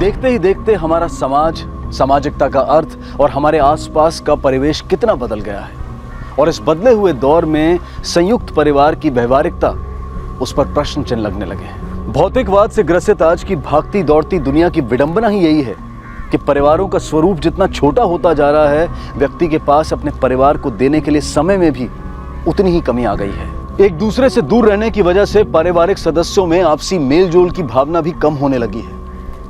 देखते ही देखते हमारा समाज, सामाजिकता का अर्थ और हमारे आसपास का परिवेश कितना बदल गया है। और इस बदले हुए दौर में संयुक्त परिवार की व्यवहारिकता, उस पर प्रश्न चिन्ह लगने लगे हैं। भौतिकवाद से ग्रसित आज की भागती दौड़ती दुनिया की विडंबना ही यही है कि परिवारों का स्वरूप जितना छोटा होता जा रहा है, व्यक्ति के पास अपने परिवार को देने के लिए समय में भी उतनी ही कमी आ गई है। एक दूसरे से दूर रहने की वजह से पारिवारिक सदस्यों में आपसी मेल जोल की भावना भी कम होने लगी है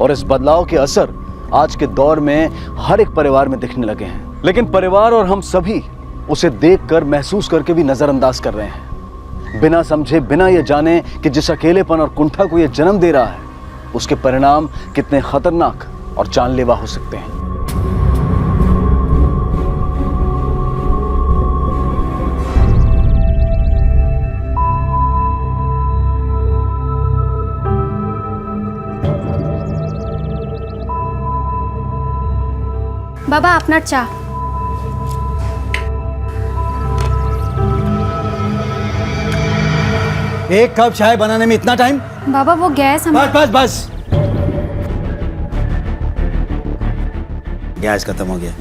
और इस बदलाव के असर आज के दौर में हर एक परिवार में दिखने लगे हैं। लेकिन परिवार और हम सभी उसे देखकर, महसूस करके भी नजरअंदाज कर रहे हैं, बिना समझे, बिना ये जाने कि जिस अकेलेपन और कुंठा को ये जन्म दे रहा है, उसके परिणाम कितने खतरनाक और जानलेवा हो सकते हैं। बाबा अपना चाय। एक कप चाय बनाने में इतना टाइम? बाबा वो गैस बस गैस खत्म हो गया।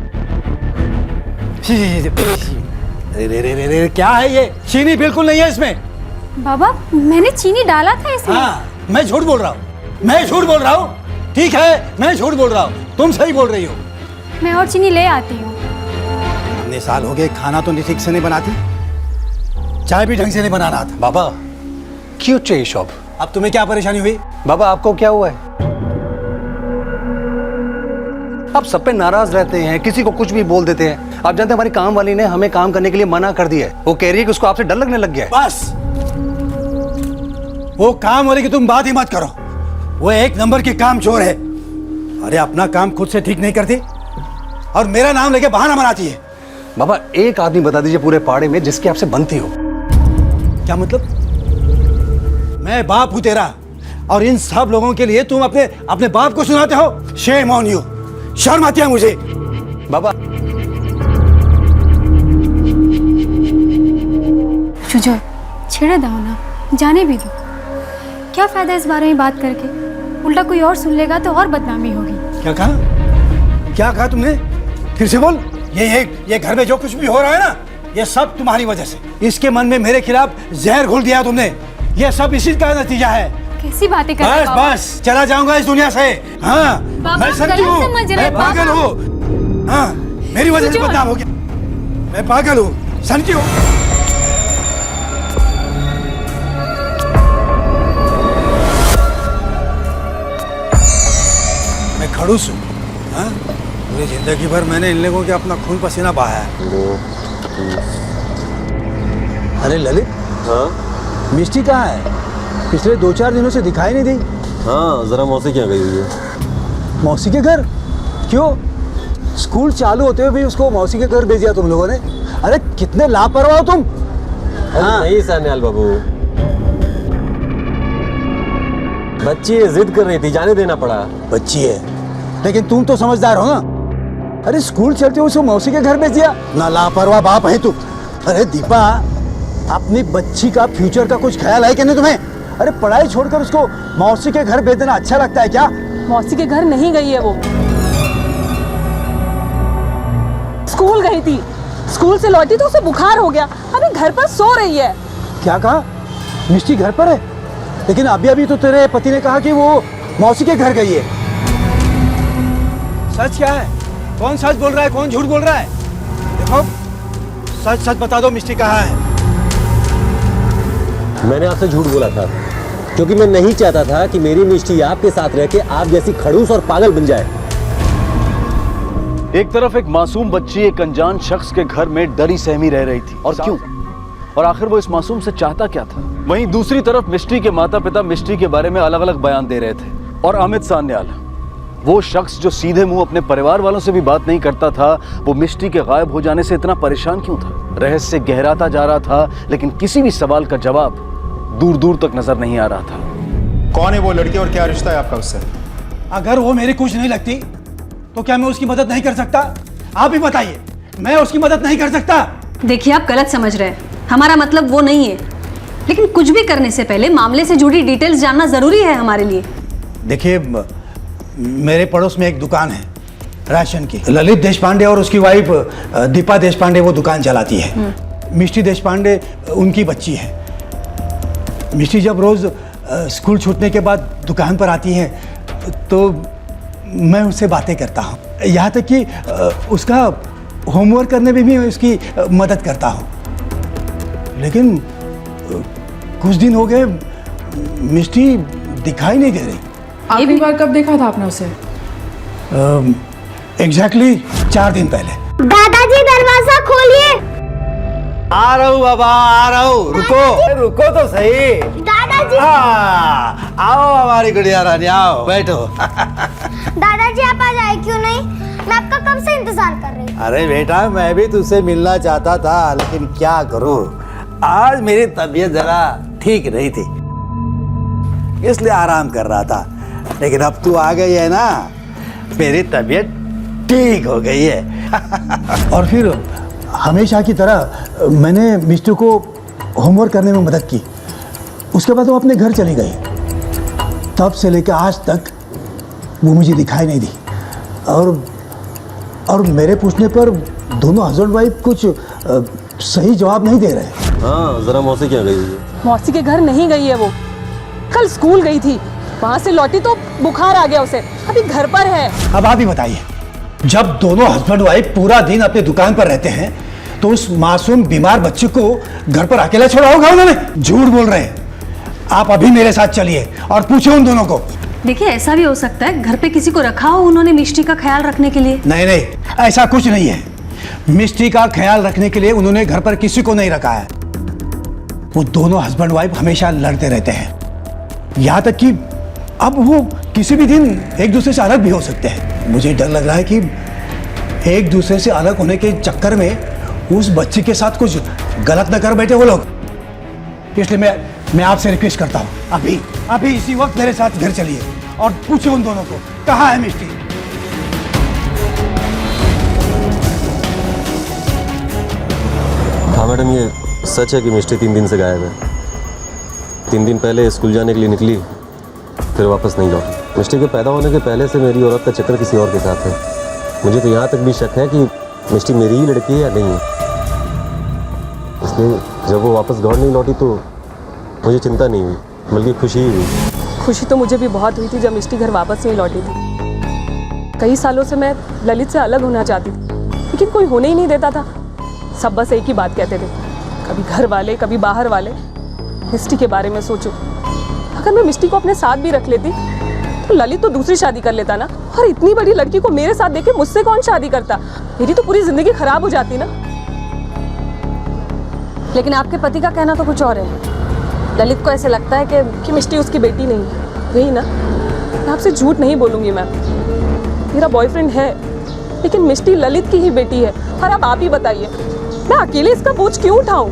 रे, क्या है ये? चीनी बिल्कुल नहीं है इसमें। बाबा मैंने चीनी डाला था इसमें। हाँ, मैं झूठ बोल रहा हूँ। ठीक है, मैं झूठ बोल रहा हूँ, तुम सही बोल रही हो। मैं और चीनी ले आती हूँ। इतने साल हो गए, खाना तो ठीक से नहीं बनाती, चाय भी ढंग से नहीं बनाना आता। बाबा क्यों चाहिए शॉप? अब तुम्हें क्या परेशानी हुई? बाबा आपको क्या हुआ है? आप सब पे नाराज रहते हैं, किसी को कुछ भी बोल देते हैं। आप जानते हैं हमारी काम वाली ने हमें काम करने के लिए मना कर दिया है। वो कह रही है कि उसको आपसे डर लगने लग गया है। बस वो काम वाली की तुम बात ही मत करो, वो एक नंबर की काम चोर है। अरे अपना काम खुद से ठीक नहीं करती और मेरा नाम लेके बहाना बनाती है। बाबा एक आदमी बता दीजिए पूरे पाड़े में जिसकी आपसे बनती हो। क्या मतलब? मैं बाप हूं तेरा और इन सब लोगों के लिए तुम अपने बाप को सुनाते हो? शेम ऑन यू, शर्म आती है मुझे। बाबा शुजो छेड़े दो ना, जाने भी दो। क्या फायदा इस बारे में बात करके? उल्टा कोई और सुन लेगा तो और बदनामी होगी। क्या कहा तुमने? फिर से बोल। ये घर में जो कुछ भी हो रहा है ना, ये सब तुम्हारी वजह से। इसके मन में मेरे खिलाफ जहर घोल दिया तुमने। ये सब इसी का नतीजा है। कैसी बातें कर रहे हो? बस चला जाऊंगा इस दुनिया से। हाँ, मैं समझू, मैं पागल हूँ। हाँ, मेरी वजह से बदनाम हो गया। मैं पागल हूँ, समझी हो? मैं खड़ूस हूँ। हाँ, पूरी जिंदगी भर मैंने इन लोगों के अपना खून पसीना बहाया है। अरे ललित, हाँ मिष्टी कहाँ है? पिछले 2-4 दिनों से दिखाई नहीं दी। हाँ, जरा मौसी क्या गई हुई है। मौसी के घर? क्यों? स्कूल चालू होते हुए भी उसको मौसी के घर भेज दिया तुम लोगों ने? अरे कितने लापरवाह हो तुम। हाँ। नहीं सान्याल बाबू, बच्ची जिद कर रही थी, जाने देना पड़ा। बच्ची है, लेकिन तुम तो समझदार हो ना। अरे स्कूल चलते हुए उसको मौसी के घर भेज दिया? ना लापरवाह बाप है तू। अरे दीपा, अपनी बच्ची का फ्यूचर का कुछ ख्याल है कि नहीं तुम्हें? अरे पढ़ाई छोड़कर उसको मौसी के घर भेज देना अच्छा लगता है क्या? मौसी के घर नहीं गई है वो, स्कूल गई थी। स्कूल से लौटी तो उसे बुखार हो गया, अभी घर पर सो रही है। क्या कहा? मिष्टी घर पर है? लेकिन अभी तो तेरे पति ने कहा कि वो मौसी के घर गई है। सच क्या है? कौन सच बोल रहा है, कौन झूठ बोल रहा है? देखो, सच बता दो, मिष्टी कहाँ है? मैंने आपसे झूठ बोला था क्योंकि मैं नहीं चाहता था कि मेरी मिष्टी आपके साथ रह के आप जैसी खड़ूस और पागल बन जाए। एक तरफ एक मासूम बच्ची एक अनजान शख्स के घर में डरी सहमी रह रही थी, और क्यों? और आखिर वो इस मासूम से चाहता क्या था? वहीं दूसरी तरफ मिष्टी के माता पिता मिष्टी के बारे में अलग अलग बयान दे रहे थे। और अमित सान्याल, वो शख्स जो सीधे मुंह अपने परिवार वालों से भी बात नहीं करता था, वो मिष्टी के गायब हो जाने से इतना परेशान क्यों था? रहस्य गहराता जा रहा था, लेकिन किसी भी सवाल का जवाब दूर दूर तक नजर नहीं आ रहा था। कौन है वो लड़की और क्या रिश्ता है आपका उससे? अगर वो मेरी कुछ नहीं लगती तो क्या मैं उसकी मदद नहीं कर सकता? आप ही बताइए, मैं उसकी मदद नहीं कर सकता? देखिए आप गलत समझ रहे हैं, हमारा मतलब वो नहीं है, लेकिन कुछ भी करने से पहले मामले से जुड़ी डिटेल्स जानना जरूरी है हमारे लिए। देखिए, मेरे पड़ोस में एक दुकान है राशन की। ललित देशपांडे और उसकी वाइफ दीपा देशपांडे वो दुकान चलाती है। मिष्टी देशपांडे उनकी बच्ची है। मिष्टी जब रोज़ स्कूल छूटने के बाद दुकान पर आती है तो मैं उससे बातें करता हूँ। यहाँ तक कि उसका होमवर्क करने में भी मैं उसकी मदद करता हूँ। लेकिन कुछ दिन हो गए मिष्टी दिखाई नहीं दे रही। आखिरी बार कब देखा था आपने उसे? एग्जैक्टली 4 दिन पहले। दादाजी दरवाजा खोलिए। आ रहा हूँ बाबा, आ रहा हूँ। रुको तो सही। दादाजी। हाँ, आओ हमारी गुड़िया रानी, आओ बैठो। दादाजी आप आज आए क्यों नहीं? मैं आपका कब से इंतजार कर रही हूँ। अरे बेटा, मैं भी तुझसे मिलना चाहता था, लेकिन क्या करूँ, आज मेरी तबीयत जरा ठीक नहीं थी, इसलिए आराम कर रहा था। लेकिन अब तू आ गई है ना, मेरी तबीयत ठीक हो गई है। और फिर हमेशा की तरह मैंने मिष्टी को होमवर्क करने में मदद की। उसके बाद वो अपने घर चली गई। तब से लेकर आज तक वो मुझे दिखाई नहीं दी। और मेरे पूछने पर दोनों हस्बैंड वाइफ कुछ सही जवाब नहीं दे रहे। हाँ, जरा मौसी क्या गई है? मौसी के घर नहीं गई है वो। कल स्कूल गई थी, वहां से लौटी तो बुखार आ गया उसे, अभी घर पर है। अब आप ही बताइए, जब दोनों हस्बैंड वाइफ पूरा दिन अपनी दुकान पर रहते हैं तो उस मासूम बीमार बच्चे को घर पर अकेला छोड़ा होगा उन्होंने? झूठ बोल रहे हैं। आप अभी मेरे साथ चलिए और पूछिए उन दोनों को। देखिए, ऐसा भी हो सकता है घर पे किसी को रखा हो उन्होंने मिष्टी का ख्याल रखने के लिए। नहीं, ऐसा कुछ नहीं है। मिष्टी का ख्याल रखने के लिए उन्होंने घर पर किसी को नहीं रखा है। वो दोनों हस्बैंड वाइफ हमेशा लड़ते रहते हैं, यहाँ तक कि अब वो किसी भी दिन एक दूसरे से अलग भी हो सकते हैं। मुझे डर लग रहा है कि एक दूसरे से अलग होने के चक्कर में उस बच्ची के साथ कुछ गलत न कर बैठे वो लोग। इसलिए मैं आपसे रिक्वेस्ट करता हूँ, अभी इसी वक्त मेरे साथ घर चलिए और पूछिए उन दोनों को कहाँ है मिष्टी। हाँ मैडम, ये सच है कि मिष्टी 3 दिन से गायब है। 3 दिन पहले स्कूल जाने के लिए निकली, फिर वापस नहीं लौटी। मिष्टी के पैदा होने के पहले से मेरी औरत का चक्कर किसी और के साथ है। मुझे तो यहाँ तक भी शक है कि मिष्टी मेरी ही लड़की है या नहीं है। इसलिए जब वो वापस घर नहीं लौटी तो मुझे चिंता नहीं हुई, बल्कि खुशी ही हुई। खुशी तो मुझे भी बहुत हुई थी जब मिष्टी घर वापस नहीं लौटी थी। कई सालों से मैं ललित से अलग होना चाहती थी, लेकिन कोई होने ही नहीं देता था। सब बस एक ही बात कहते थे, कभी घर वाले कभी बाहर वाले। मिष्टी के बारे में सोचो, अगर मैं मिष्टी को अपने साथ भी रख लेती तो ललित तो दूसरी शादी कर लेता ना। और इतनी बड़ी लड़की को मेरे साथ देखे मुझसे कौन शादी करता? मेरी तो पूरी जिंदगी खराब हो जाती ना। लेकिन आपके पति का कहना तो कुछ और है। ललित को ऐसे लगता है कि मिष्टी उसकी बेटी नहीं है। यही ना, मैं आपसे झूठ नहीं बोलूंगी मैम। मेरा बॉयफ्रेंड है, लेकिन मिष्टी ललित की ही बेटी है। और अब आप ही बताइए, मैं अकेले इसका बोझ क्यों उठाऊं?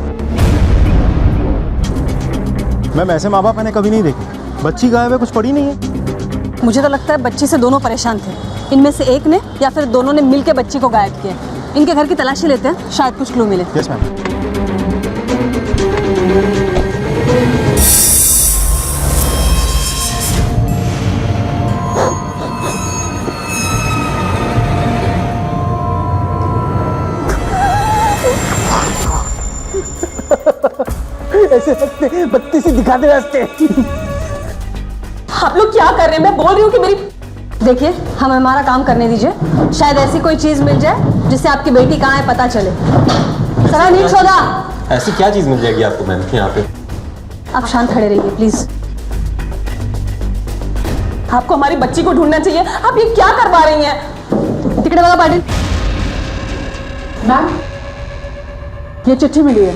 मैम, ऐसे माँ बाप मैंने कभी नहीं देखे। बच्ची गायब है, कुछ पड़ी नहीं है। मुझे तो लगता है बच्ची से दोनों परेशान थे। इनमें से एक ने या फिर दोनों ने मिलकर बच्ची को गायब किया। इनके घर की तलाशी लेते हैं, शायद कुछ क्लू मिले। Yes ma'am. ऐसे लगते बत्ती सी दिखाते रास्ते। आप लोग क्या कर रहे हैं? मैं बोल रही हूँ कि मेरी देखिए, हमें हमारा काम करने दीजिए। शायद ऐसी कोई चीज मिल जाए जिससे आपकी बेटी कहाँ है पता चले। सर नीट सोदा। ऐसी क्या चीज़ मिल जाएगी आपको मैम यहाँ पे? आप शांत खड़े रहिए प्लीज। आपको हमारी बच्ची को ढूंढना चाहिए। आप ये क्या करवा रही हैं? तिकड़े बघा पाटिल। मैम, ये चिट्ठी मिली है।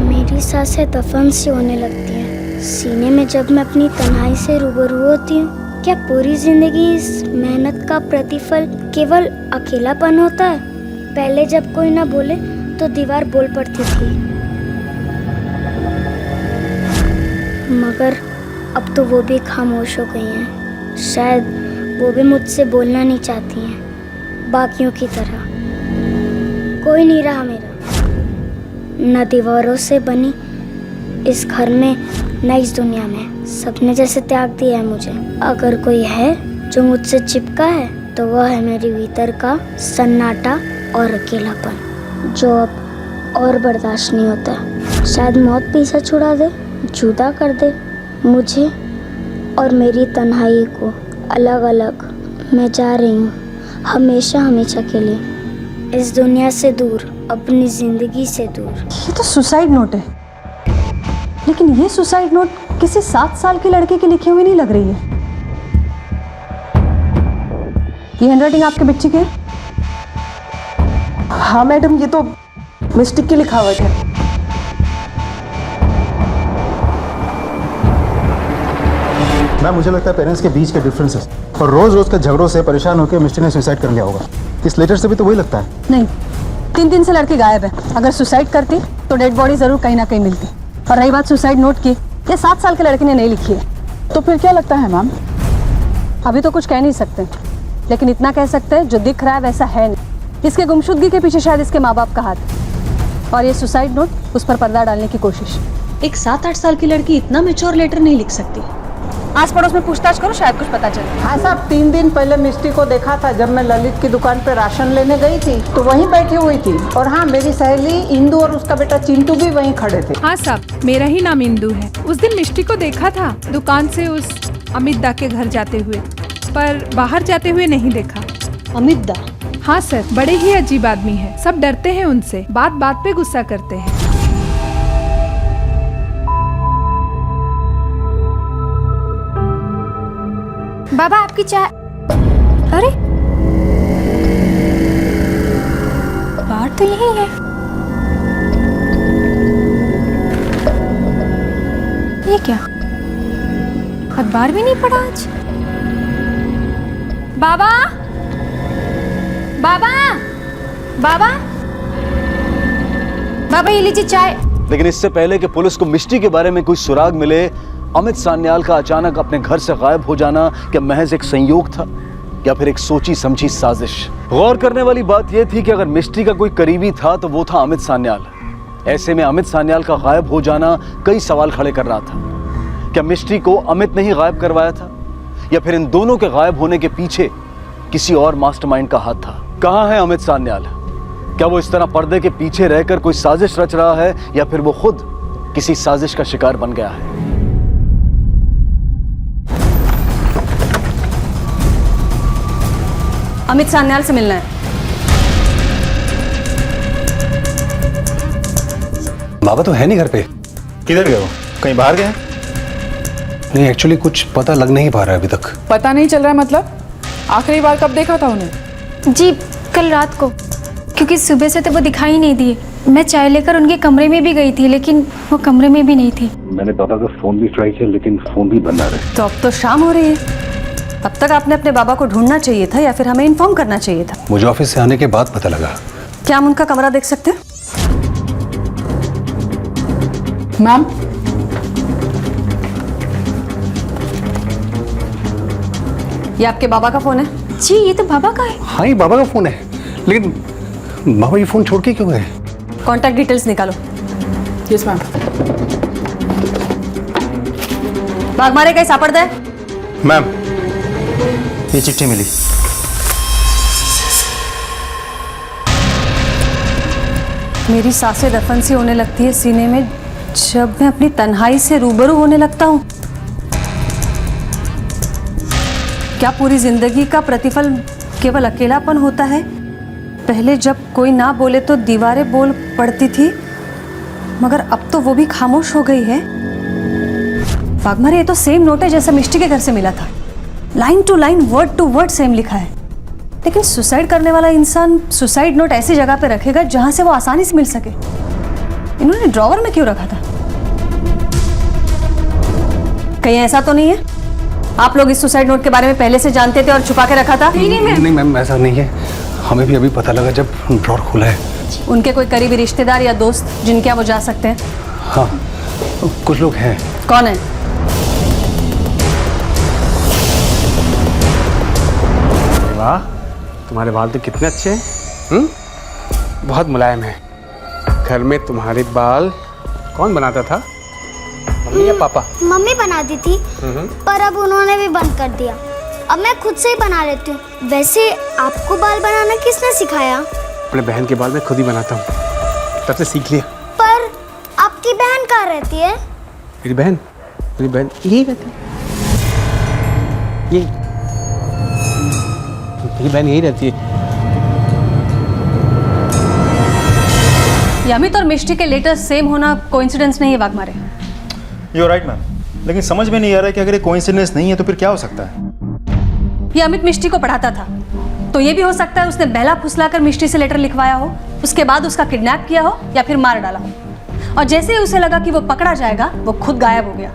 मेरी सांसें दफन सी होने लगती हैं सीने में जब मैं अपनी तन्हाई से रूबरू होती हूँ। क्या पूरी जिंदगी इस मेहनत का प्रतिफल केवल अकेलापन होता है? पहले जब कोई ना बोले तो दीवार बोल पड़ती थी, मगर अब तो वो भी खामोश हो गई हैं। शायद वो भी मुझसे बोलना नहीं चाहती हैं, बाकियों की तरह। कोई नहीं रहा मेरा, न दीवारों से बनी इस घर में न इस दुनिया में। सपने जैसे त्याग दिया है मुझे। अगर कोई है जो मुझसे चिपका है तो वह है मेरे भीतर का सन्नाटा और अकेलापन, जो अब और बर्दाश्त नहीं होता। शायद मौत पीछा छुड़ा दे, जुदा कर दे मुझे और मेरी तन्हाई को। अलग अलग मैं जा रही हूँ, हमेशा हमेशा के लिए, इस दुनिया से दूर, अपनी जिंदगी से दूर। ये तो सुसाइड नोट है, लेकिन ये सुसाइड नोट किसी 7 साल की लड़के की लिखी हुई नहीं लग रही है। ये हैंडराइटिंग आपके बच्चे की है? हाँ मैडम, ये तो मिस्टिक की लिखावट है। मैम मुझे लगता है पेरेंट्स के बीच के डिफरेंसेस और रोज रोज के झगड़ों से परेशान होकर मिस्टी ने सुसाइड कर लिया होगा। इस लेटर से भी तो वही लगता है। नहीं, 3 दिन से लड़की गायब है। अगर सुसाइड करती तो डेड बॉडी जरूर कहीं ना कहीं मिलती। और रही बात सुसाइड नोट की, ये 7 साल के लड़के ने नहीं लिखी है। तो फिर क्या लगता है मैम? अभी तो कुछ कह नहीं सकते, लेकिन इतना कह सकते हैं जो दिख रहा है वैसा है नहीं। इसके गुमशुदगी के पीछे शायद इसके माँ बाप का हाथ है, और ये सुसाइड नोट उस पर पर्दा डालने की कोशिश। एक 7-8 साल की लड़की इतना मैच्योर लेटर नहीं लिख सकती। आस पड़ोस में पूछताछ करो, शायद कुछ पता चले। हाँ साहब, 3 दिन पहले मिस्टी को देखा था जब मैं ललित की दुकान पे राशन लेने गई थी, तो वहीं बैठी हुई थी। और हाँ, मेरी सहेली इंदू और उसका बेटा चिंटू भी वहीं खड़े थे। हाँ साहब, मेरा ही नाम इंदू है। उस दिन मिष्टी को देखा था दुकान से उस अमित दा के घर जाते हुए, पर बाहर जाते हुए नहीं देखा। अमित दा? हाँ सर, बड़े ही अजीब आदमी है। सब डरते हैं उनसे, बात बात पे गुस्सा करते हैं। बाबा आपकी चाय। अरे बाहर तो यही है। ये क्या, अखबार भी नहीं पढ़ा आज। बाबा बाबा बाबा बाबा, ये लीजिए चाय। लेकिन इससे पहले कि पुलिस को मिष्टी के बारे में कोई सुराग मिले, अमित सान्याल का अचानक अपने घर से गायब हो जाना क्या महज एक संयोग था या फिर एक सोची समझी साजिश? गौर करने वाली बात यह थी कि अगर मिष्टी का कोई करीबी था तो वो था अमित सान्याल। ऐसे में अमित सान्याल का गायब हो जाना कई सवाल खड़े कर रहा था। क्या मिष्टी को अमित ने ही गायब करवाया था, या फिर इन दोनों के गायब होने के पीछे किसी और मास्टरमाइंड का हाथ था? कहाँ है अमित सान्याल? क्या वो इस तरह पर्दे के पीछे रहकर कोई साजिश रच रहा है, या फिर वो खुद किसी साजिश का शिकार बन गया है? अमित सान्याल से मिलना है। बाबा तो है नहीं घर पे। किधर गए वो? कहीं बाहर गए? नहीं, एक्चुअली कुछ पता लग नहीं पा रहा है अभी तक। पता नहीं चल रहा है मतलब? आखिरी बार कब देखा था उन्हें? जी कल रात को, क्योंकि सुबह से तो वो दिखाई नहीं दिए। मैं चाय लेकर उनके कमरे में भी गई थी, लेकिन वो कमरे में भी नहीं थी। मैंने पापा का फोन भी ट्राई किया, लेकिन फोन भी बंद आ रहा है। तो अब तो शाम हो रही है। अब तक आपने अपने बाबा को ढूंढना चाहिए था, या फिर हमें इन्फॉर्म करना चाहिए था। मुझे ऑफिस से आने के बाद पता लगा। क्या हम उनका कमरा देख सकते हैं? मैम, ये आपके बाबा का फोन है? जी ये तो बाबा का है। हाँ, ये बाबा का फोन है, लेकिन बाबा ये फोन छोड़ के क्यों गए? कॉन्टैक्ट डिटेल्स निकालो। Yes ma'am. बागमारे कहीं सापड़ दे। मैम ये चिट्ठी मिली। मेरी सांसें दफन सी होने लगती है सीने में जब मैं अपनी तन्हाई से रूबरू होने लगता हूँ। क्या पूरी जिंदगी का प्रतिफल केवल अकेलापन होता है? पहले जब कोई ना बोले तो दीवारें बोल पड़ती थी, मगर अब तो वो भी खामोश हो गई है। वाघमारे, ये तो सेम नोट है जैसा मिष्टी के घर से मिला था। Line to line, word to word same लिखा है। लेकिन सुसाइड करने वाला इंसान सुसाइड नोट ऐसी जगह पे रखेगा जहां से वो आसानी से मिल सके। इन्होंने ड्रॉवर में क्यों रखा था? कहीं ऐसा तो नहीं है आप लोग इस सुसाइड नोट के बारे में पहले से जानते थे और छुपा के रखा था? नहीं मैम, ऐसा नहीं है। हमें भी अभी पता लगा जब ड्रॉर खुला है। उनके कोई करीबी रिश्तेदार या दोस्त जिनके यहाँ वो जा सकते हैं? हाँ, कुछ लोग हैं। कौन है? वाह, तुम्हारे बाल तो कितने अच्छे हैं। बहुत मुलायम है। घर में तुम्हारे बाल कौन बनाता था? मम्मी या पापा? मम्मी बनाती थी, पर अब उन्होंने भी बंद कर दिया। अब मैं खुद से ही बना लेती हूँ। वैसे आपको बाल बनाना किसने सिखाया? अपने बहन के बाल मैं खुद ही बनाता हूँ, तब से सीख लिया। पर आपकी बहन कहाँ रहती है? मेरी बहन यही रहती है। मेरी बहन यही रहती है। ये अमित और मिष्टी के लेटर सेम होना कोइंसिडेंस नहीं है वाघमारे। यू राइट मैम, लेकिन समझ में नहीं आ रहा है कि अगर ये कोइंसिडेंस नहीं है तो फिर क्या हो सकता है? ये अमित मिष्टी को पढ़ाता था, तो ये भी हो सकता है उसने बहला फुसलाकर मिष्टी से लेटर लिखवाया हो, उसके बाद उसका किडनैप किया हो या फिर मार डाला हो, और जैसे ही उसे लगा कि वो पकड़ा जाएगा वो खुद गायब हो गया,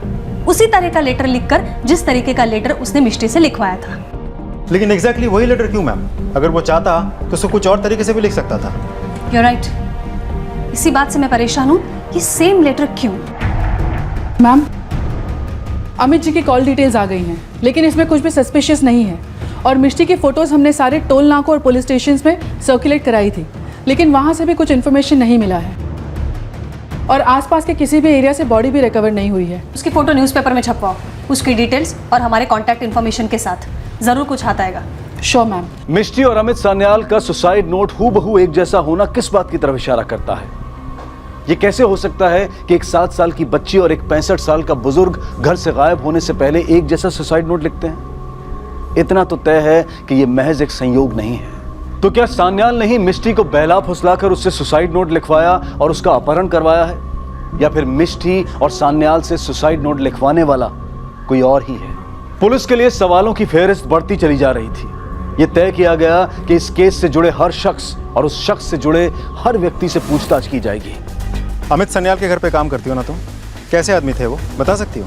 उसी तरह का लेटर लिखकर जिस तरीके का लेटर उसने मिष्टी से लिखवाया था। लेकिन एग्जैक्टली वही लेटर क्यों मैम? अगर वो चाहता तो उसको कुछ और तरीके से भी लिख सकता था। You're right. इसी बात से मैं परेशान हूँ कि सेम लेटर क्यों? मैम, अमित जी की कॉल डिटेल्स आ गई हैं, लेकिन इसमें कुछ भी सस्पिशियस नहीं है। और मिष्टी के फोटोज हमने सारे टोल नाकों और पुलिस स्टेशन में सर्कुलेट कराई थी, लेकिन वहाँ से भी कुछ इन्फॉर्मेशन नहीं मिला है। और आसपास के किसी भी एरिया से बॉडी भी रिकवर नहीं हुई है। उसकी फोटो न्यूज़पेपर में छपवाओ, उसकी डिटेल्स और हमारे कॉन्टैक्ट इन्फॉर्मेशन के साथ, जरूर कुछ हाथ आएगा। Sure ma'am. मिष्टी और अमित सान्याल का सुसाइड नोट हूबहू एक जैसा होना किस बात की तरफ इशारा करता है? ये कैसे हो सकता है कि एक 7 साल की बच्ची और एक 65 साल का बुजुर्ग घर से गायब होने से पहले एक जैसा सुसाइड नोट लिखते हैं? इतना तो तय है कि ये महज एक संयोग नहीं है। तो क्या सान्याल ने ही मिष्टी को बहला फुसलाकर उससे सुसाइड नोट लिखवाया और उसका अपहरण करवाया है, या फिर मिष्टी और सान्याल से सुसाइड नोट लिखवाने वाला कोई और ही है? पुलिस के लिए सवालों की फेहरिस्त बढ़ती चली जा रही थी। यह तय किया गया कि इस केस से जुड़े हर शख्स और उस शख्स से जुड़े हर व्यक्ति से पूछताछ की जाएगी। अमित सान्याल के घर पे काम करती हो ना तुम? कैसे आदमी थे वो, बता सकती हो?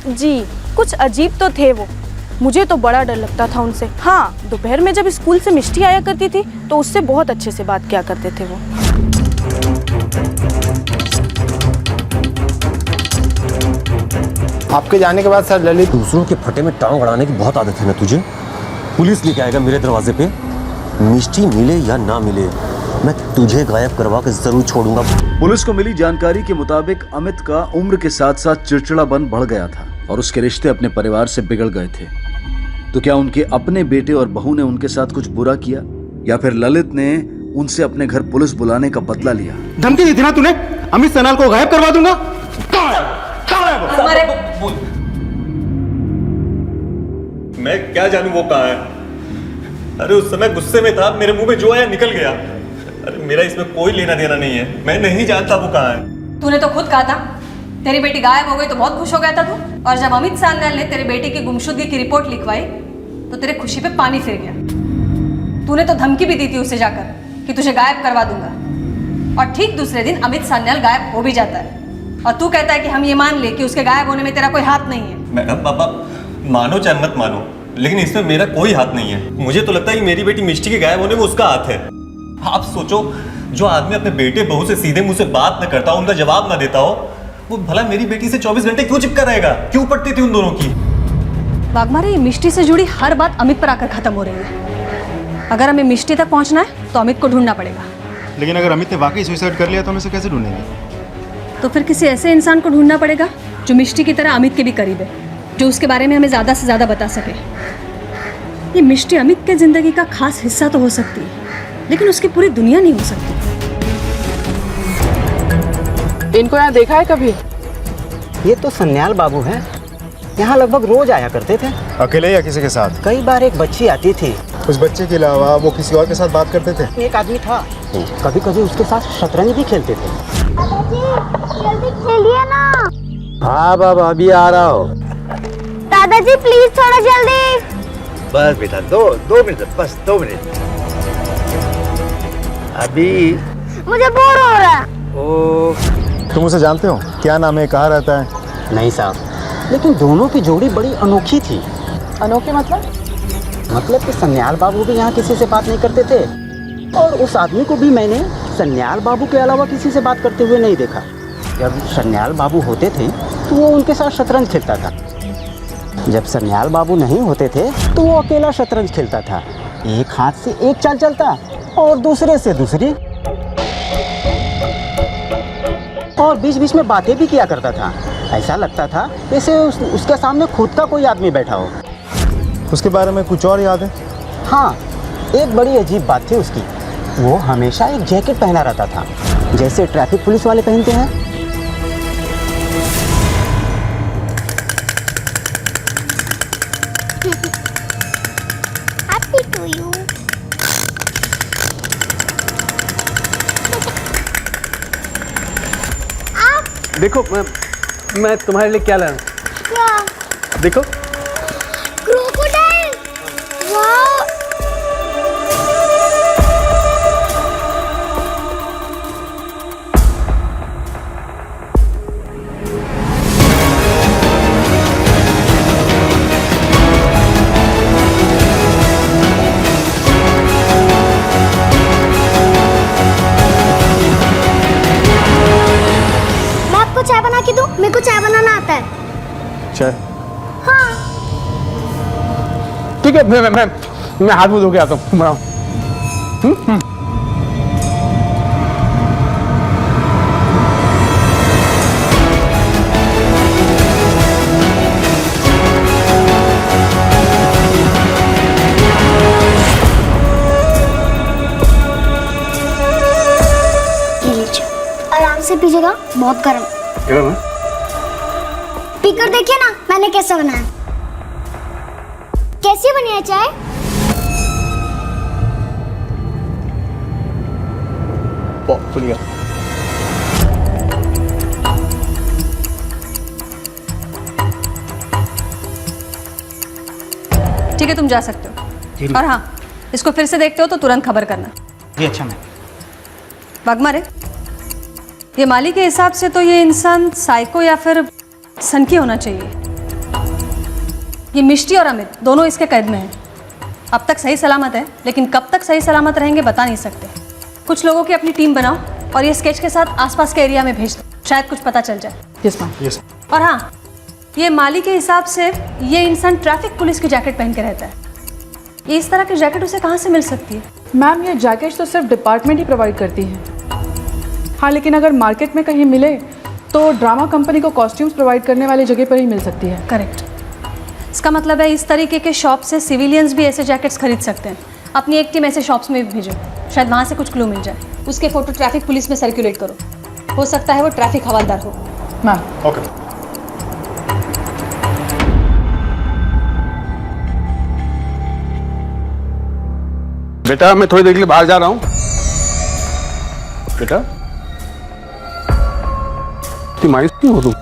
जी, कुछ अजीब तो थे वो। मुझे तो बड़ा डर लगता था उनसे। हाँ, दोपहर में जब स्कूल से मिष्टी आया करती थी तो उससे बहुत अच्छे से बात किया करते थे वो। आपके जाने के बाद सर ललित, दूसरों के फटे में टांग अड़ाने की बहुत आदत है ना तुझे? पुलिस लेके आएगा मेरे दरवाजे पे, मिष्टी मिले या ना मिले, मैं तुझे गायब करवा के जरूर छोड़ूंगा। पुलिस को मिली जानकारी के मुताबिक अमित का उम्र के साथ साथ चिड़चिड़ापन बढ़ गया था और उसके रिश्ते अपने परिवार से बिगड़ गए थे। तो क्या उनके अपने बेटे और बहू ने उनके साथ कुछ बुरा किया, या फिर ललित ने उनसे अपने घर पुलिस बुलाने का बदला लिया? धमकी दी थी ना तूने, अमित सान्याल को गायब करवा दूंगा। मैं क्या जानूं वो कहाँ है? अरे उस समय गुस्से में था, मेरे मुंह में जो आया निकल गया। अरे मेरा इसमें कोई लेना देना नहीं है, मैं नहीं जानता वो कहाँ है। तूने तो खुद कहा था तेरी बेटी गायब हो गई तो बहुत खुश हो गया था तू, और जब अमित सान्याल ने तेरे बेटे की गुमशुदगी की रिपोर्ट लिखवाई तो तेरे खुशी पे पानी फिर गया। तूने तो धमकी भी दी थी उसे जाकर कि तुझे गायब करवा दूंगा, और ठीक दूसरे दिन अमित सान्याल गायब हो भी जाता है, और तू कहता है कि हम ये मान ले कि उसके गायब होने में तेरा कोई हाथ नहीं है। मैडम पापा, मानो चाहे मत मानो, लेकिन इसमें मेरा कोई हाथ नहीं है। मुझे तो लगता है कि मेरी बेटी मिष्टी के गायब होने में उसका हाथ है। आप सोचो, जो आदमी अपने बेटे बहू से सीधे मुंह से बात न करता हो, उनका जवाब ना देता हो, वो भला मेरी बेटी से 24 घंटे क्यों चिपका रहेगा? क्यों पड़ती थी उन दोनों की? वाघमारे, ये मिष्टी से जुड़ी हर बात अमित पर आकर खत्म हो रही है। अगर हमें मिष्टी तक पहुंचना है तो अमित को ढूंढना पड़ेगा। लेकिन अगर अमित ने वाकई सुसाइड कर लिया तो हम इसे कैसे ढूंढेंगे? तो फिर किसी ऐसे इंसान को ढूंढना पड़ेगा जो मिष्टी की तरह अमित के भी करीब है, जो उसके बारे में हमें ज़्यादा से ज़्यादा बता सके। ये मिष्टी अमित के ज़िंदगी का खास हिस्सा तो हो सकती है, लेकिन उसकी पूरी दुनिया नहीं हो सकती। इनको यहाँ देखा है कभी? ये तो सन्याल बाबू हैं, यहाँ लगभग रोज आया करते थे। अकेले या किसी के साथ? कई बार एक बच्ची आती थी। उस बच्चे के अलावा वो किसी और के साथ बात करते थे? एक आदमी था, कभी कभी उसके साथ शतरंज भी खेलते थे। जल्दी खेलिए ना। हाँ बाबा, अभी आ रहा हो। दादाजी प्लीज थोड़ा जल्दी। बस बेटा, दो मिनट, बस 2 मिनट। अभी मुझे बोर हो रहा है। तुम उसे जानते हो? क्या नाम है, कहाँ रहता है? नहीं साहब, लेकिन दोनों की जोड़ी बड़ी अनोखी थी। अनोखे मतलब? मतलब कि सन्याल बाबू भी यहाँ किसी से बात नहीं करते थे, और उस आदमी को भी मैंने सन्याल बाबू के अलावा किसी से बात करते हुए नहीं देखा। जब सन्याल बाबू होते थे तो वो उनके साथ शतरंज खेलता था, जब सन्याल बाबू नहीं होते थे तो वो अकेला शतरंज खेलता था। एक हाथ से एक चाल चलता और दूसरे से दूसरी, और बीच बीच में बातें भी किया करता था। ऐसा लगता था जैसे उसके सामने खुद का कोई आदमी बैठा हो। उसके बारे में कुछ और याद है? हाँ, एक बड़ी अजीब बात थी उसकी। वो हमेशा एक जैकेट पहना रहता था, जैसे ट्रैफिक पुलिस वाले पहनते हैं। Happy to you. देखो मैं तुम्हारे लिए क्या लाया हूँ। क्या? देखो क्रोकोडाइल। वाह। मैं आपको चाय बना के दूं? मेरे को चाय बनाना आता है। चाय? हाँ। ठीक है, मैं हाथ मुंह धो के आता हूँ। बनाओ। ये लीजिए, आराम से पीजिएगा, बहुत गर्म। गर्म है? पीकर देखिए ना मैंने कैसे बनाया। कैसी बनी है चाय? बहुत बढ़िया। ठीक है, तुम जा सकते हो। और हाँ, इसको फिर से देखते हो तो तुरंत खबर करना। जी अच्छा मैम। वाघमारे, ये माली के हिसाब से तो ये इंसान साइको या फिर सनकी होना चाहिए। ये मिष्टी और अमित दोनों इसके कैद में हैं। अब तक सही सलामत है, लेकिन कब तक सही सलामत रहेंगे बता नहीं सकते। कुछ लोगों की अपनी टीम बनाओ और ये स्केच के साथ आसपास के एरिया में भेज दो, शायद कुछ पता चल जाए। Yes ma'am. यस। और हाँ, ये माली के हिसाब से ये इंसान ट्रैफिक पुलिस की जैकेट पहन के रहता है। ये इस तरह की जैकेट उसे कहाँ से मिल सकती है? मैम, ये जैकेट तो सिर्फ डिपार्टमेंट ही प्रोवाइड करती है। हाँ, लेकिन अगर मार्केट में कहीं मिले तो ड्रामा कंपनी को कॉस्ट्यूम्स प्रोवाइड करने वाली जगह पर ही मिल सकती है। करेक्ट। इसका मतलब है इस तरीके के शॉप से सिविलियंस भी ऐसे जैकेट्स खरीद सकते हैं। अपनी एक टीम ऐसे शॉप्स में भी भेजो, शायद वहाँ से कुछ क्लू मिल जाए। उसके फोटो ट्रैफिक पुलिस में सर्कुलेट करो, हो सकता है वो ट्रैफिक हवालदार हो। मैम। ओके। बेटा मैं थोड़ी देर के लिए बाहर जा रहा हूँ। बेटा तुम मायूस क्यों हो तुम?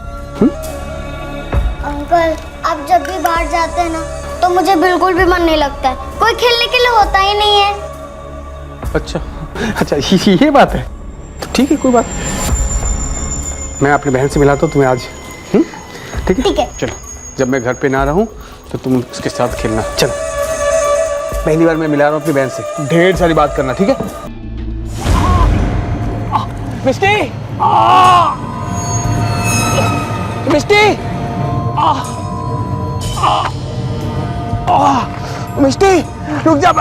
अंकल, आप जब भी बाहर जाते हैं ना तो मुझे बिल्कुल भी मन नहीं लगता है। कोई खेलने के लिए होता ही नहीं है। अच्छा अच्छा, ये बात है। तो ठीक है, कोई बात नहीं। मैं अपनी बहन से मिलाता हूँ तुम्हें आज। ठीक है? ठीक है। चलो, जब मैं घर पे ना रहूँ तो तुम उसके साथ खेलना। चलो, पहली बार मैं मिला रहा हूँ अपनी बहन से, ढेर सारी बात करना। ठीक है? मिस्टी, मिस्टी, मिस्टी, रुक जा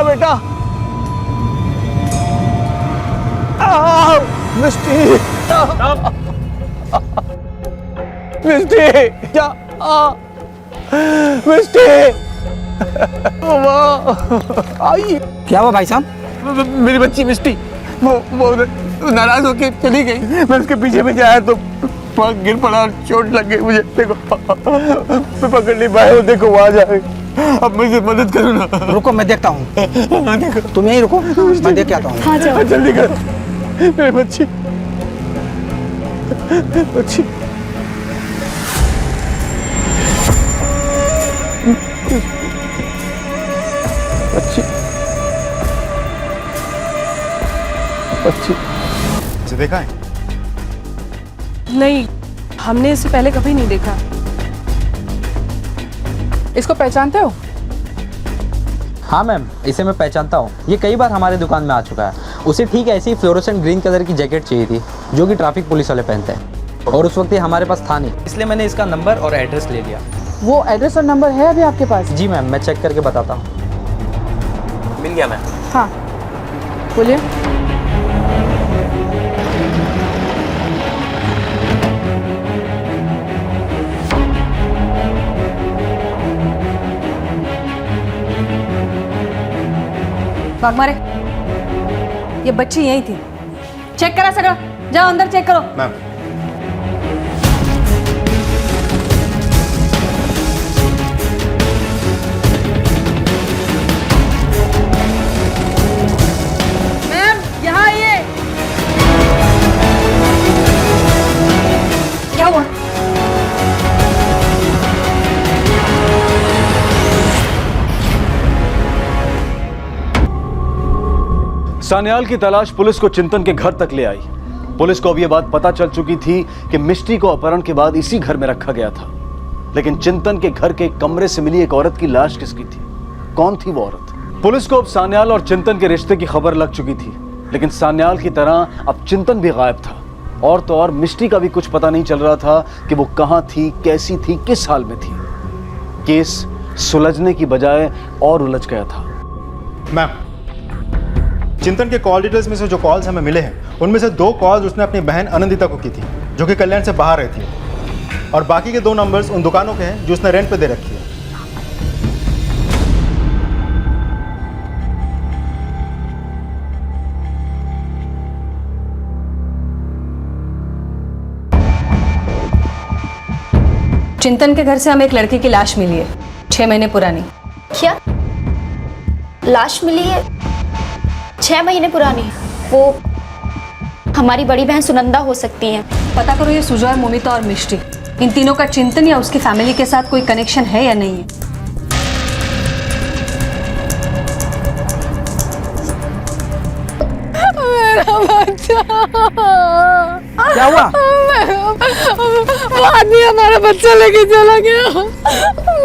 बेटा। मिस्टी, मिस्टी, क्या? मिस्टी, आई। क्या हुआ भाई साहब? मेरी बच्ची मिस्टी वो नाराज होके चली गई। मैं उसके पीछे पीछे आया तो वहाँ गिर पड़ा और चोट लग गई मुझे। देखो मैं पकड़ नहीं पाया। देखो वो आ जाए, अब मुझे मदद करो ना। रुको मैं देखता हूँ। देखो तुम यहीं रुको, मैं देख के आता हूँ। हाँ जाओ। जल्दी करो, मेरी बच्ची बच्ची। बच्ची बच्ची इसे देखा है? नहीं, हमने इसे पहले कभी नहीं देखा। इसको पहचानते हो? हाँ मैम, इसे मैं पहचानता हूँ। ये कई बार हमारे दुकान में आ चुका है। उसे ठीक ऐसी फ्लोरोसेंट ग्रीन कलर की जैकेट चाहिए थी जो कि ट्रैफिक पुलिस वाले पहनते हैं, और उस वक्त ये हमारे पास था नहीं, इसलिए मैंने इसका नंबर और एड्रेस ले लिया। वो एड्रेस और नंबर है अभी आपके पास? जी मैम, मैं चेक करके बताता हूँ। मिल गया मैम। हाँ, बोलिए। वाघमारे, ये बच्ची यही थी। चेक करा सगळं, जाओ अंदर चेक करो। मैम मैम यहाँ आइए। क्या हुआ? सान्याल की तलाश पुलिस को चिंतन के घर तक ले आई। पुलिस को अब यह बात पता चल चुकी थी कि मिष्टी को अपहरण के बाद इसी घर में रखा गया था। लेकिन चिंतन के घर के कमरे से मिली एक औरत की लाश किसकी थी? कौन थी वो औरत? पुलिस को अब सान्याल और चिंतन के रिश्ते की खबर लग चुकी थी, लेकिन सान्याल की तरह अब चिंतन भी गायब था। और तो और मिष्टी का भी कुछ पता नहीं चल रहा था कि वो कहां थी, कैसी थी, किस हाल में थी। केस सुलझने की बजाय और उलझ गया था। मैम, चिंतन के कॉल डिटेल्स में से जो कॉल्स हमें मिले हैं उनमें से 2 कॉल्स उसने अपनी बहन अनंदिता को की थी, जो कि कल्याण से बाहर रहती है, और बाकी के 2 नंबर्स उन दुकानों के हैं जो उसने रेंट पे दे रखी है। चिंतन के घर से हमें एक लड़की की लाश मिली है, 6 महीने पुरानी। क्या लाश मिली है? 6 महीने पुरानी? वो हमारी बड़ी बहन सुनंदा हो सकती हैं। पता करो ये सुजॉय, मोमिता और मिष्टी, इन तीनों का चिंतन या उसकी फैमिली के साथ कोई कनेक्शन है या नहीं है। मेरा बच्चा। क्या हुआ? वो आदमी हमारा बच्चा लेके चला गया।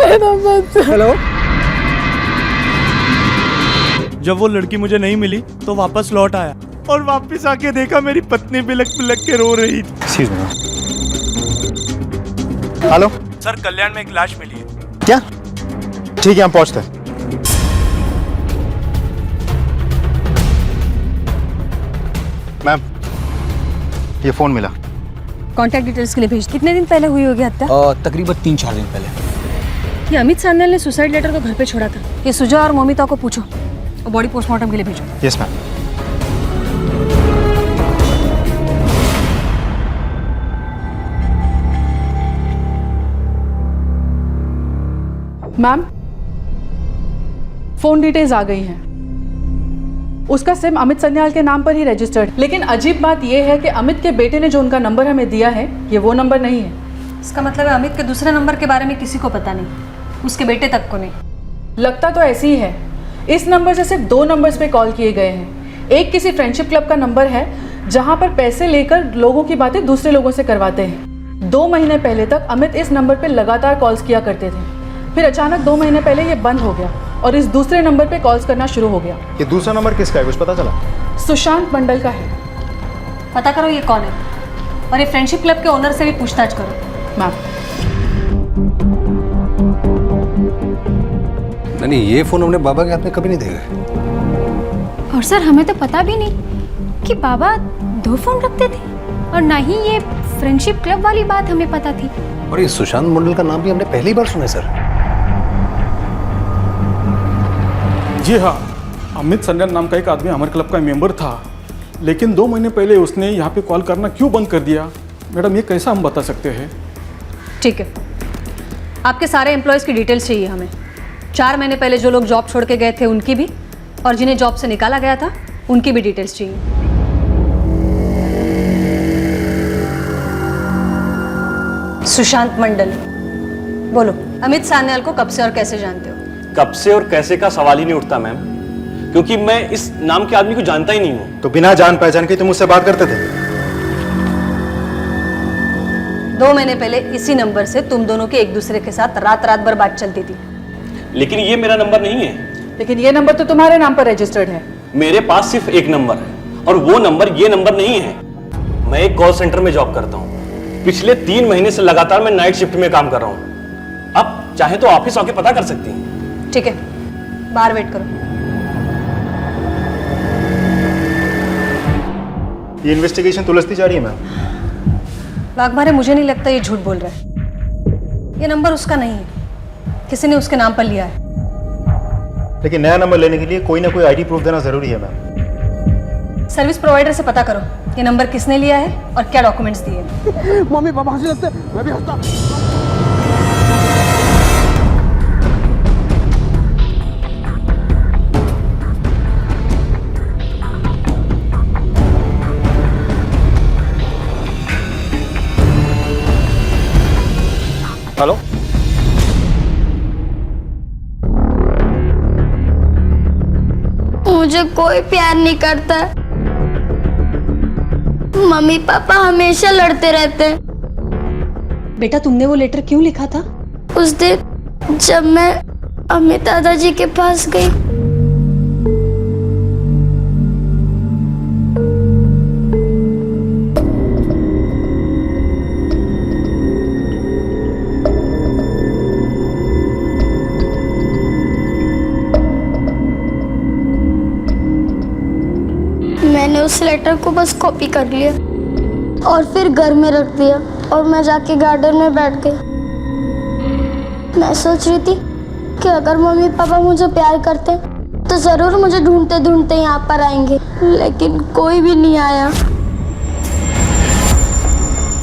मेरा बच्चा। हेलो। जब वो लड़की मुझे नहीं मिली तो वापस लौट आया और वापस आके देखा मेरी पत्नी बिलक बिलक के रो रही थी। Excuse me. हेलो सर, कल्याण में एक लाश मिली है। क्या? ठीक है, हम पहुंचते हैं। मैम, ये फोन मिला। कांटेक्ट डिटेल्स के लिए भेज। कितने दिन पहले हुई होगी हत्या? तकरीबन 3-4 दिन पहले। ये अमित सान्याल ने सुसाइड लेटर तो घर पे छोड़ा था। ये सुजॉय और मोमिता को पूछो और बॉडी पोस्टमार्टम के लिए भेजो। Yes ma'am. Ma'am, phone details आ गई हैं। उसका सिम अमित सान्याल के नाम पर ही रजिस्टर्ड, लेकिन अजीब बात यह है कि अमित के बेटे ने जो उनका नंबर हमें दिया है ये वो नंबर नहीं है। इसका मतलब है अमित के दूसरे नंबर के बारे में किसी को पता नहीं, उसके बेटे तक को नहीं। लगता तो ऐसे ही है। इस नंबर से सिर्फ 2 नंबर्स पे कॉल किए गए हैं। एक किसी फ्रेंडशिप क्लब का नंबर है जहां पर पैसे लेकर लोगों की बातें दूसरे लोगों से करवाते हैं। 2 महीने पहले तक अमित इस नंबर पे लगातार कॉल्स किया करते थे, फिर अचानक 2 महीने पहले ये बंद हो गया और इस दूसरे नंबर पे कॉल्स करना शुरू हो गया। ये दूसरा नंबर किसका है, कुछ पता चला? सुशांत मंडल का है। पता करो ये कौन है और ये फ्रेंडशिप क्लब के ओनर से भी पूछताछ करो। मैम, नहीं, ये फोन हमने बाबा के हाथ में कभी नहीं देखा। और सर, हमें तो पता भी नहीं कि बाबा 2 फोन रखते थे, और ना ही ये फ्रेंडशिप क्लब वाली बात हमें पता थी। और ये सुशांत मंडल का नाम भी हमने पहली बार सुना सर। जी हाँ, अमित सान्याल नाम का एक आदमी हमारे क्लब का मेंबर था, लेकिन 2 महीने पहले उसने यहाँ पे कॉल करना क्यों बंद कर दिया? मैडम, ये कैसा हम बता सकते हैं? ठीक है, आपके सारे एम्प्लॉयज़ की डिटेल्स चाहिए हमें। 4 महीने पहले जो लोग जॉब छोड़ के गए थे उनकी भी, और जिन्हें जॉब से निकाला गया था उनकी भी डिटेल्स चाहिए। सुशांत मंडल, बोलो, अमित सान्याल को कब से और कैसे जानते हो? कब से और कैसे का सवाल ही नहीं उठता मैम, क्योंकि मैं इस नाम के आदमी को जानता ही नहीं हूँ। तो बिना जान पहचान के तुम मुझसे बात करते थे? 2 महीने पहले इसी नंबर से तुम दोनों की एक दूसरे के साथ रात रात भर बात चलती थी। लेकिन ये मेरा नंबर नहीं है। लेकिन ये नंबर तो तुम्हारे नाम पर रजिस्टर्ड है। मेरे पास सिर्फ एक नंबर है और वो नंबर ये नंबर नहीं है। मैं एक कॉल सेंटर में जॉब करता हूँ। पिछले 3 महीने से लगातार मैं नाइट शिफ्ट में काम कर रहा हूँ। अब चाहे तो ऑफिस आके पता कर सकती हैं। ठीक है, बाहर वेट करो। ये इन्वेस्टिगेशन तुलसती जा रही है मैम। वाघमारे, मुझे नहीं लगता ये झूठ बोल रहा है। ये नंबर उसका नहीं है, किसी ने उसके नाम पर लिया है। लेकिन नया नंबर लेने के लिए कोई ना कोई आईडी प्रूफ देना जरूरी है मैम। सर्विस प्रोवाइडर से पता करो ये नंबर किसने लिया है और क्या डॉक्यूमेंट्स दिए। मम्मी पापा हंसने लगते हैं, मैं भी हंसता। हेलो, मुझे कोई प्यार नहीं करता। मम्मी पापा हमेशा लड़ते रहते हैं। बेटा तुमने वो लेटर क्यों लिखा था? उस दिन जब मैं अमित दादाजी के पास गई, मैंने उस लेटर को बस कॉपी कर लिया और फिर घर में रख दिया और मैं जाके गार्डन में बैठ गई। मैं सोच रही थी कि अगर मम्मी पापा मुझे प्यार करते तो जरूर मुझे ढूंढते ढूंढते यहाँ पर आएंगे, लेकिन कोई भी नहीं आया।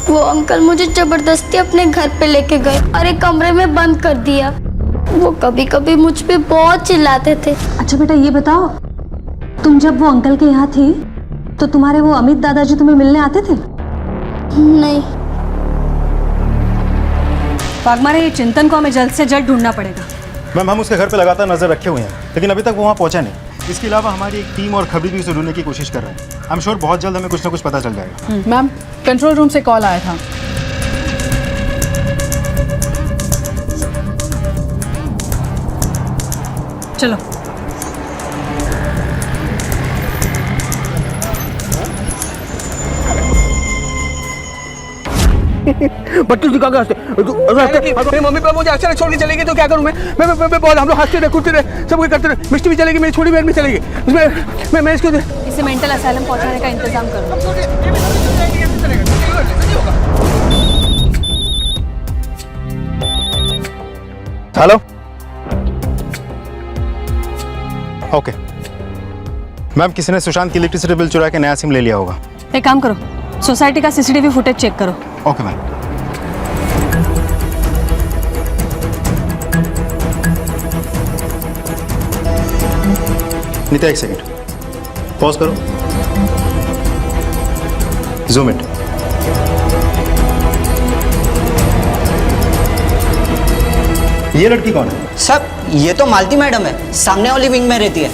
वो अंकल मुझे जबरदस्ती अपने घर पे लेके गए और एक कमरे में बंद कर दिया। वो कभी कभी मुझ पे बहुत चिल्लाते थे। अच्छा बेटा ये बताओ, तुम जब वो अंकल के यहाँ थी तो तुम्हारे वो अमित दादाजी तुम्हें मिलने आते थे? नहीं। वाघमारे, ये चिंतन को हमें जल्द से जल्द ढूंढना पड़ेगा। मैम हम उसके घर पे लगातार नजर रखे हुए हैं, लेकिन अभी तक वो वहाँ पहुंचा नहीं। इसके अलावा हमारी एक टीम और खबरी भी उसे ढूंढने की कोशिश कर रहे हैं। आई एम श्योर बहुत जल्द हमें कुछ ना कुछ पता चल जाएगा। मैम कंट्रोल रूम से कॉल आया था। चलो बच्चे दिखा के हंसते। मेरी मम्मी पापा मुझे अचानक छोड़ के चलेगी तो क्या करूँ मैं बहुत हम लोग हंसते रहे, कूदते रहे, सब कुछ करते रहे। मिष्टी भी चलेगी, मेरी छोटी बहन भी चलेगी। उसमें मैं इसको इसे मेंटल असाइलम पहुंचाने का इंतजाम करो। हेलो, ओके मैम, किसी ने सुशांत की इलेक्ट्रिसिटी बिल चुरा के नया सिम ले लिया होगा। एक काम करो, सोसाइटी का सीसीटीवी फुटेज चेक करो। Okay ma'am. नीता एक सेकंड पॉज करो, जूम इट। ये लड़की कौन है? सर ये तो मालती मैडम है, सामने वाली विंग में रहती है।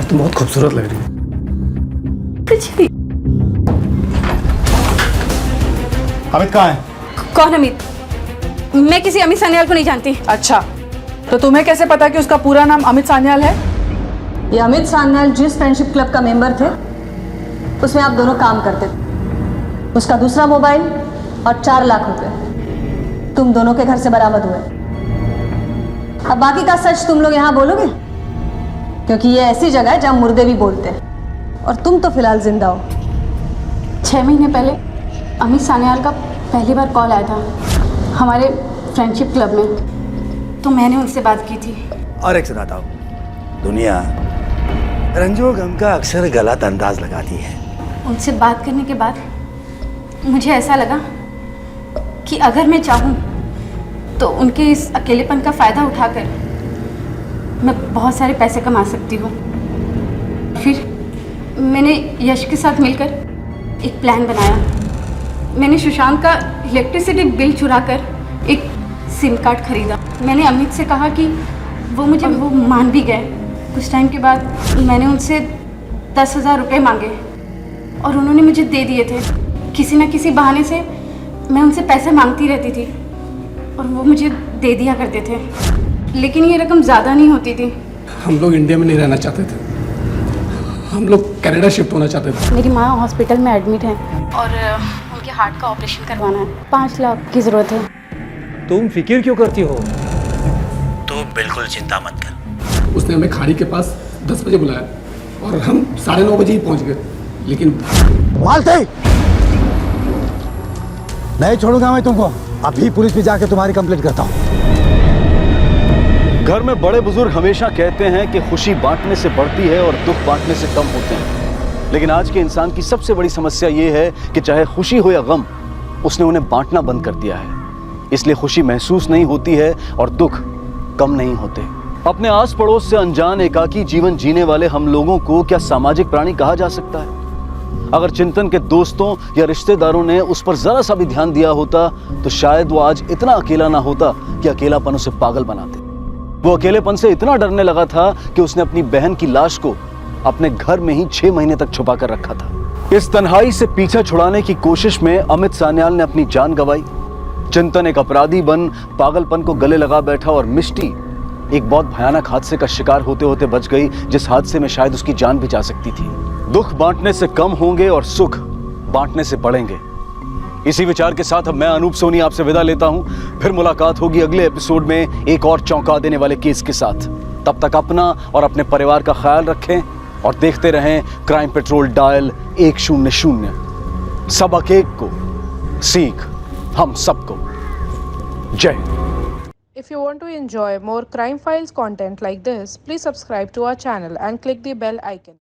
तुम बहुत खूबसूरत लग रही है। अमित कहाँ है? कौन अमित? मैं किसी अमित सान्याल को नहीं जानती। अच्छा, तो तुम्हें कैसे पता कि उसका पूरा नाम अमित सान्याल है? ये अमित सान्याल जिस फ्रेंडशिप क्लब का मेंबर थे उसमें आप दोनों काम करते थे। उसका दूसरा मोबाइल और 4 लाख रुपए तुम दोनों के घर से बरामद हुए। अब बाकी का सच तुम लोग यहाँ बोलोगे, क्योंकि ये ऐसी जगह है जहाँ मुर्दे भी बोलते हैं और तुम तो फिलहाल जिंदा हो। 6 महीने पहले अमित सान्याल का पहली बार कॉल आया था हमारे फ्रेंडशिप क्लब में, तो मैंने उनसे बात की थी। और एक सुनाता हूँ, दुनिया रंजो गम का अक्सर गलत अंदाज लगाती है। उनसे बात करने के बाद मुझे ऐसा लगा कि अगर मैं चाहूँ तो उनके इस अकेलेपन का फ़ायदा उठाकर मैं बहुत सारे पैसे कमा सकती हूँ। फिर मैंने यश के साथ मिलकर एक प्लान बनाया। मैंने सुशांत का इलेक्ट्रिसिटी बिल चुराकर एक सिम कार्ड खरीदा। मैंने अमित से कहा कि वो मान भी गए। कुछ टाइम के बाद मैंने उनसे 10,000 रुपये मांगे और उन्होंने मुझे दे दिए थे। किसी न किसी बहाने से मैं उनसे पैसे मांगती रहती थी और वो मुझे दे दिया करते थे, लेकिन ये रकम ज़्यादा नहीं होती थी। हम लोग इंडिया में नहीं रहना चाहते थे, हम लोग कनाडा शिफ्ट होना चाहते थे। मेरी माँ हॉस्पिटल में एडमिट है और उनके हार्ट का ऑपरेशन करवाना है। 5 लाख की ज़रूरत है। तुम फिक्र क्यों करती हो? तुम बिल्कुल चिंता मत कर। उसने हमें खाड़ी के पास 10 बजे बुलाया और हम 9:30 बजे ही पहुंच गए, लेकिन मालते नहीं छोड़ूंगा मैं तुमको। अभी पुलिस में जाके तुम्हारी कंप्लेंट करता हूँ। घर में बड़े बुजुर्ग हमेशा कहते हैं कि खुशी बांटने से बढ़ती है और दुख बांटने से कम होते हैं। लेकिन आज के इंसान की सबसे बड़ी समस्या ये है कि चाहे खुशी हो या गम, उसने उन्हें बांटना बंद कर दिया है। इसलिए खुशी महसूस नहीं होती है और दुख कम नहीं होते। अपने आस पड़ोस से अनजान एकाकी जीवन जीने वाले हम लोगों को क्या सामाजिक प्राणी कहा जा सकता है? अगर चिंतन के दोस्तों या रिश्तेदारों ने उस पर जरा सा भी ध्यान दिया होता तो शायद वो आज इतना अकेला ना होता कि अकेलापन उसे पागल बनाते। वो अकेलेपन से इतना डरने लगा था कि उसने अपनी बहन की लाश को अपने घर में ही 6 महीने तक छुपा कर रखा था। इस तन्हाई से पीछा छुड़ाने की कोशिश में अमित सान्याल ने अपनी जान गंवाई। चिंतन एक अपराधी बन पागलपन को गले लगा बैठा और मिष्टी एक बहुत भयानक हादसे का शिकार होते होते बच गई, जिस हादसे में शायद उसकी जान भी जा सकती थी। दुख बांटने से कम होंगे और सुख बांटने से बढ़ेंगे। इसी विचार के साथ अब मैं अनूप सोनी आपसे विदा लेता हूं। फिर मुलाकात होगी अगले एपिसोड में एक और चौंका देने वाले केस के साथ। तब तक अपना और अपने परिवार का ख्याल रखें और देखते रहें क्राइम पेट्रोल डायल 100। सबक एक को, सीख हम सबको। जय Hind. If you want to enjoy more crime files content like this, please subscribe to our channel and click the bell icon.